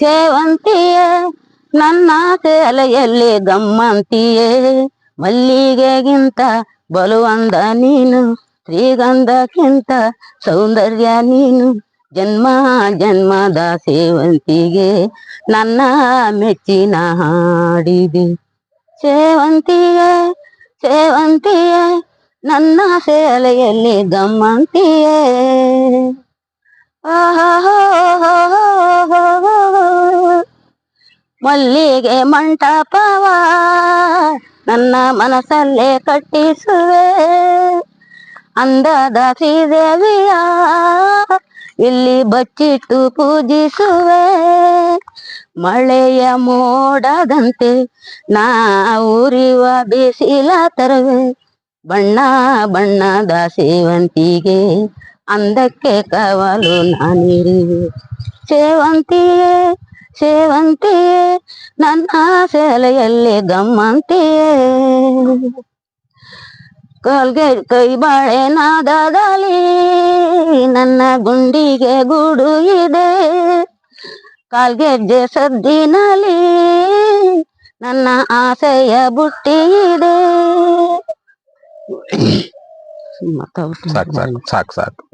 ಸೇವಂತಿಯೇ ನನ್ನ ಸೇಲೆಯಲ್ಲಿ ಗಮ್ಮಂತಿಯೇ, ಮಲ್ಲಿಗೆಗಿಂತ ಬಲುವಂದ ನೀನು, ಶ್ರೀಗಂಧಕ್ಕಿಂತ ಸೌಂದರ್ಯ ನೀನು, ಜನ್ಮ ಜನ್ಮದ ಸೇವಂತಿಗೆ ನನ್ನ ಮೆಚ್ಚಿನ ಹಾಡಿದೆ. ಸೇವಂತಿಯೇ ಸೇವಂತಿಯೇ ನನ್ನ ಸೇಲೆಯಲ್ಲಿ ಗಮ್ಮಂತಿಯೇ. ಮಲ್ಲಿಗೆ ಮಂಟಪವ ನನ್ನ ಮನಸ್ಸಲ್ಲೇ ಕಟ್ಟಿಸುವೆ, ಅಂದದ ಶ್ರೀದೇವಿಯ ಇಲ್ಲಿ ಬಚ್ಚಿಟ್ಟು ಪೂಜಿಸುವೆ. ಮಳೆಯ ಮೋಡದಂತೆ ನಾ ಉರಿವ ಬಿಸಿಲ ತರುವೆ, ಬಣ್ಣ ಬಣ್ಣದ ಸೇವಂತಿಗೆ ಅಂದಕ್ಕೆ ಕವಲು ನಾನಿರುವೆ. ಸೇವಂತಿಯೇ ಸೇವಂತಿಯೇ ನನ್ನ ಸೇಲೆಯಲ್ಲಿ ಗಮ್ಮಂತಿಯೇ. ಕಾಲ್ಗೆ ಕೈ ಬಾಳೆ ನಾದದಲ್ಲಿ ನನ್ನ ಗುಂಡಿಗೆ ಗೂಡು ಇದೆ, ಕಾಲ್ಗೆಜ್ಜೆ ಸದ್ದಿನಲ್ಲಿ ನನ್ನ ಆಸೆಯ ಬುಟ್ಟಿ ಇದೆ. ಸಾಕು ಸಾಕು ಸಾಕು ಸಾಕು.